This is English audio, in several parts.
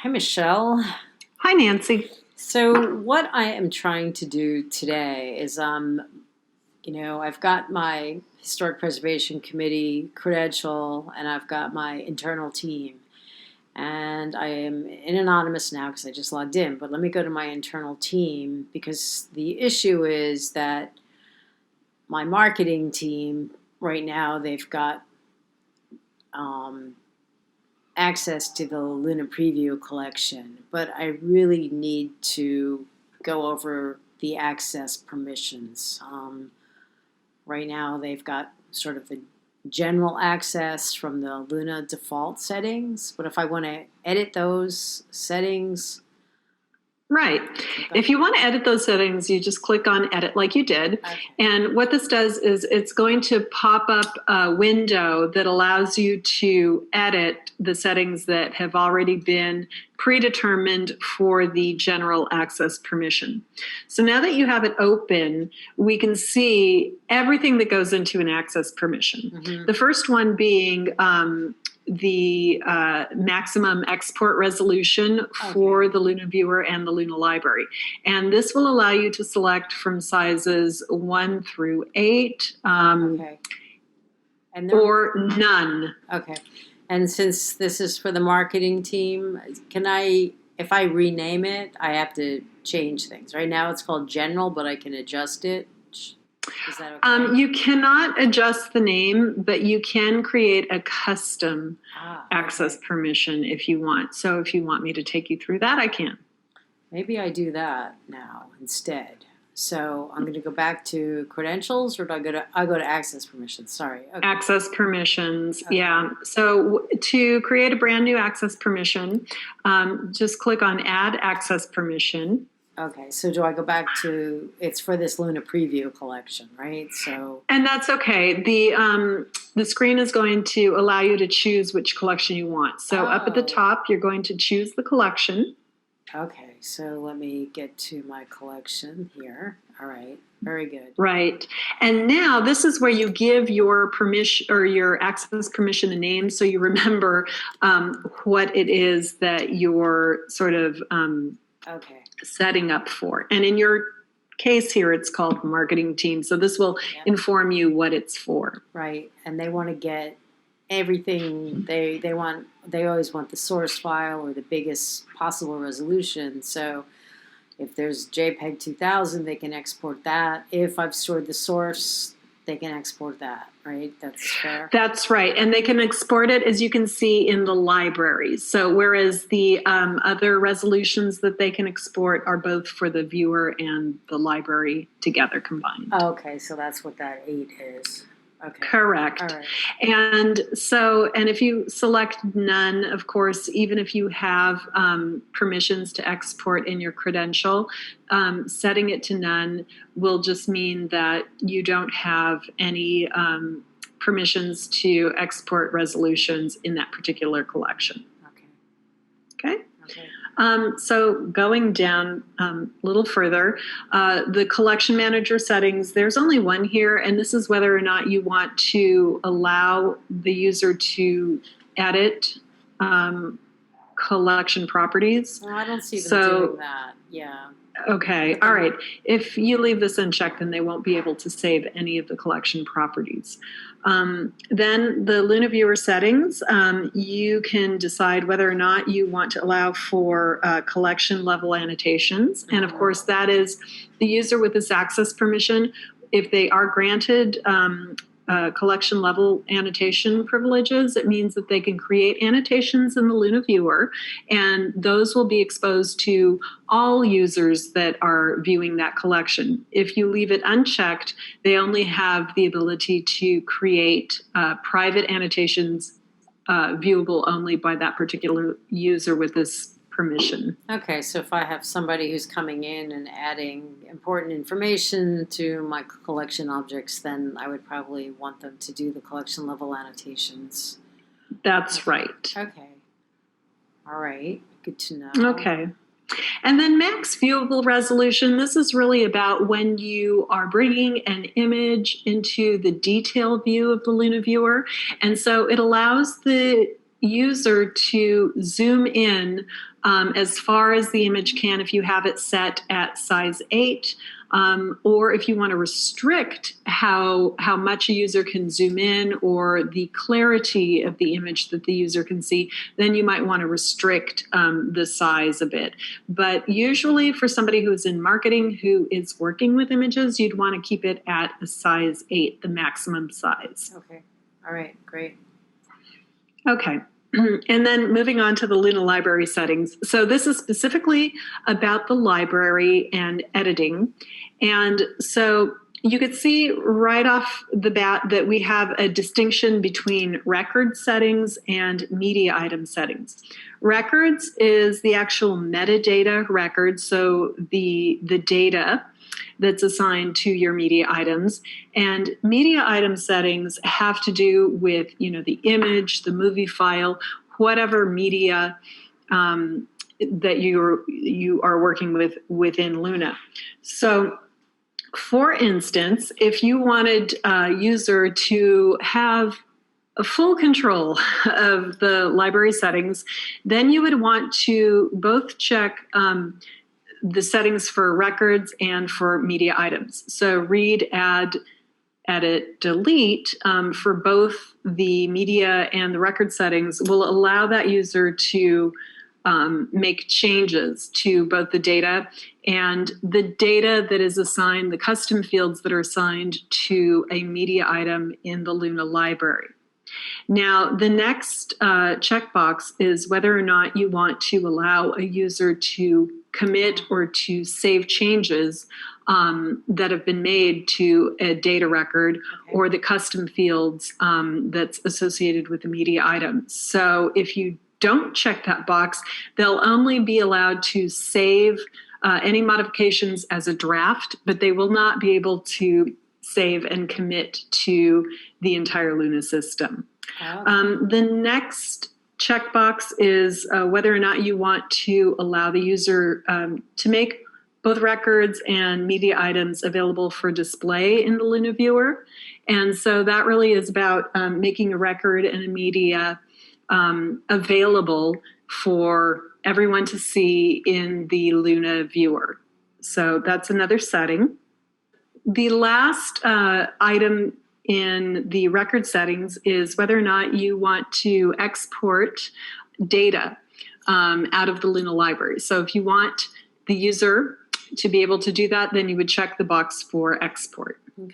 Hi, Michelle. Hi, Nancy. So, what I am trying to do today is, I've got my Historic Preservation Committee credential and I've got my internal team. And I am in anonymous now because I just logged in, but let me go to my internal team because the issue is that my marketing team right now, they've got um, access to the Luna Preview collection, but I really need to go over the access permissions. Right now, they've got sort of the general access from the Luna default settings, but if I want to edit those settings, Right. If you want to edit those settings, you just click on edit like you did. okay. And what this does is it's going to pop up a window that allows you to edit the settings that have already been predetermined for the general access permission. So now that you have it open, we can see everything that goes into an access permission. Mm-hmm. The first one being the maximum export resolution for the Luna Viewer and the Luna Library. And this will allow you to select from sizes 1 through 8 Okay. or none. Okay. And since this is for the marketing team, if I rename it, I have to change things. Right now it's called general, but I can adjust it. Is that okay? You cannot adjust the name, but you can create a custom access permission if you want. So if you want me to take you through that, I can. Maybe I do that now instead. So I'm going to go back to credentials, or do I go to access permissions? Sorry. Okay. Access permissions, okay. Yeah. So to create a brand new access permission, just click on Add Access Permission. Okay, so do I go back to, it's for this Luna Preview collection, right? So, and that's okay. The screen is going to allow you to choose which collection you want. So up at the top, you're going to choose the collection. Okay, so let me get to my collection here. All right, very good. Right. And now this is where you give your permission or your access permission a name so you remember what it is that you're sort of setting up for. And in your case here, it's called marketing team. So this will inform you what it's for. Right. And they want to get everything they always want the source file or the biggest possible resolution. So if there's JPEG 2000, they can export that. If I've stored the source, they can export that, right? That's fair. That's right. And they can export it, as you can see, in the libraries. So whereas the other resolutions that they can export are both for the viewer and the library together combined. Okay, so that's what that 8 is. Okay. Correct. All right. And if you select none, of course, even if you have permissions to export in your credential, setting it to none will just mean that you don't have any permissions to export resolutions in that particular collection. Okay? So going down a little further, the collection manager settings, there's only one here, and this is whether or not you want to allow the user to edit collection properties. Well, I don't see them doing that. Yeah. Okay. All right. If you leave this unchecked, then they won't be able to save any of the collection properties. Then the Luna Viewer settings, you can decide whether or not you want to allow for collection level annotations. And of course, that is the user with this access permission. If they are granted collection level annotation privileges, it means that they can create annotations in the Luna Viewer, and those will be exposed to all users that are viewing that collection. If you leave it unchecked, they only have the ability to create private annotations viewable only by that particular user with this permission. Okay, so if I have somebody who's coming in and adding important information to my collection objects, then I would probably want them to do the collection level annotations. That's right. Okay. All right. Good to know. Okay. And then max viewable resolution, this is really about when you are bringing an image into the detail view of the Luna Viewer. And so it allows the user to zoom in as far as the image can if you have it set at size 8. Or if you want to restrict how much a user can zoom in or the clarity of the image that the user can see, then you might want to restrict the size a bit. But usually for somebody who is in marketing who is working with images, you'd want to keep it at a size 8, the maximum size. Okay. All right. Great. Okay. And then moving on to the Luna library settings. So this is specifically about the library and editing. And so you could see right off the bat that we have a distinction between record settings and media item settings. Records is the actual metadata record, so the data that's assigned to your media items. And media item settings have to do with, the image, the movie file, whatever media that you are working with within Luna. So for instance, if you wanted a user to have a full control of the library settings, then you would want to both check the settings for records and for media items. So read, add, edit, delete for both the media and the record settings will allow that user to make changes to both the data and the data that is assigned, the custom fields that are assigned to a media item in the Luna library. Now, the next checkbox is whether or not you want to allow a user to commit or to save changes that have been made to a data record or the custom fields that's associated with the media item. So if you don't check that box, they'll only be allowed to save any modifications as a draft, but they will not be able to save and commit to the entire Luna system. The next checkbox is whether or not you want to allow the user to make both records and media items available for display in the Luna viewer. And so that really is about making a record and a media available for everyone to see in the Luna viewer. So that's another setting. The last item in the record settings is whether or not you want to export data out of the Luna library. So if you want the user to be able to do that, then you would check the box for export. Okay.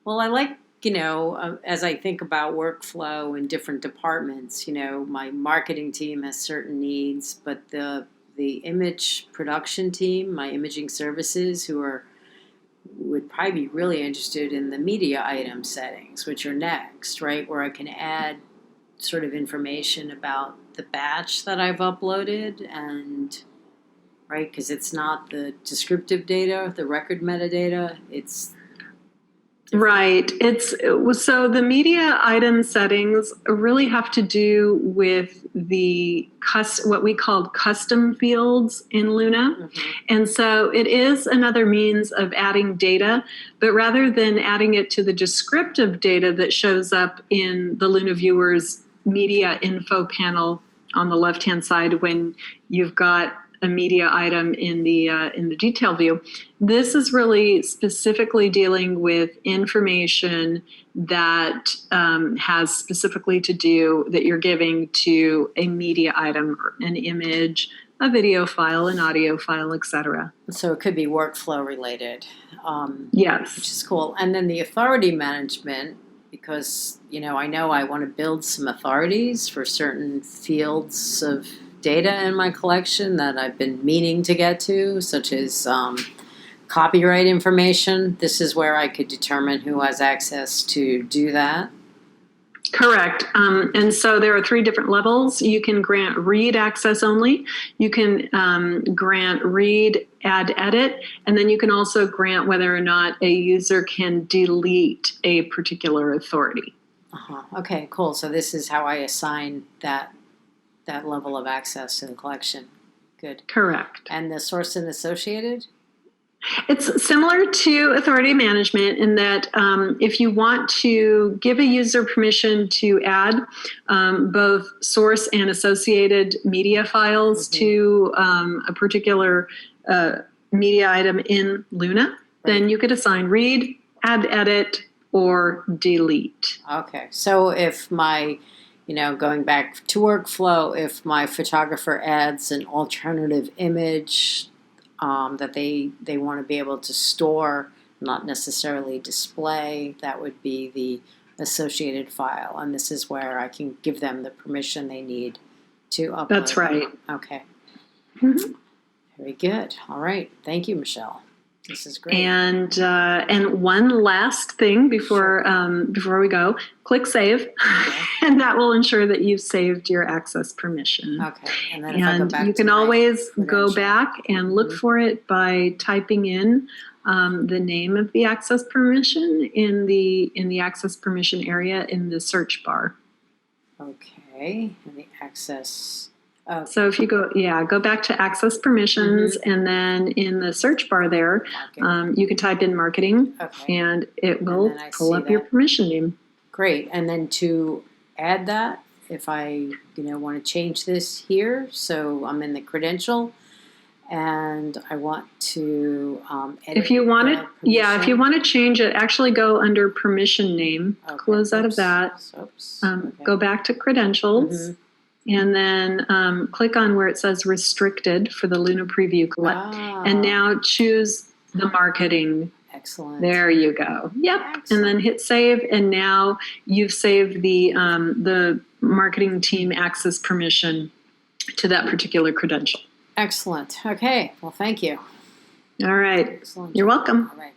Well, I like, as I think about workflow in different departments, my marketing team has certain needs, but the image production team, my imaging services, would probably be really interested in the media item settings, which are next, right? Where I can add sort of information about the batch that I've uploaded and, right, because it's not the descriptive data, the record metadata, it's right. So the media item settings really have to do with what we call custom fields in Luna. Mm-hmm. And so it is another means of adding data, but rather than adding it to the descriptive data that shows up in the Luna viewer's media info panel on the left-hand side when you've got a media item in the detail view. This is really specifically dealing with information that has specifically to do that you're giving to a media item, an image, a video file, an audio file, etc. So it could be workflow related. Yes. Which is cool. And then the authority management, because, I know I want to build some authorities for certain fields of data in my collection that I've been meaning to get to, such as copyright information. This is where I could determine who has access to do that. Correct. And so there are 3 different levels. You can grant read access only. You can grant read, add, edit. And then you can also grant whether or not a user can delete a particular authority. Okay, cool. So this is how I assign that level of access to the collection. Good. Correct. And the source and associated? It's similar to authority management in that if you want to give a user permission to add both source and associated media files to a particular media item in Luna, then you could assign read, add, edit, or delete. Okay, so if my, going back to workflow, if my photographer adds an alternative image that they want to be able to store, not necessarily display, that would be the associated file. And this is where I can give them the permission they need to upload. That's right. Okay. Mm-hmm. Very good. All right. Thank you, Michelle. This is great. And one last thing before we go, click save, and that will ensure that you've saved your access permission. Okay, and then if I go back you to can my always go credential. back and look for it by typing in the name of the access permission in the access permission area in the search bar. Okay, and the access. So if you go back to access permissions, and then in the search bar there, you can type in marketing, and it will pull up your permission name. Great. And then to add that, if I want to change this here, so I'm in the credential, and I want to edit. If you want to change it, actually go under permission name, close out of that, go back to credentials. And then click on where it says restricted for the Luna Preview Collect. And now choose the marketing. Excellent. There you go. Yep. Excellent. And then hit save. And now you've saved the marketing team access permission to that particular credential. Excellent. Okay. Well, thank you. All right. Excellent. You're welcome. All right.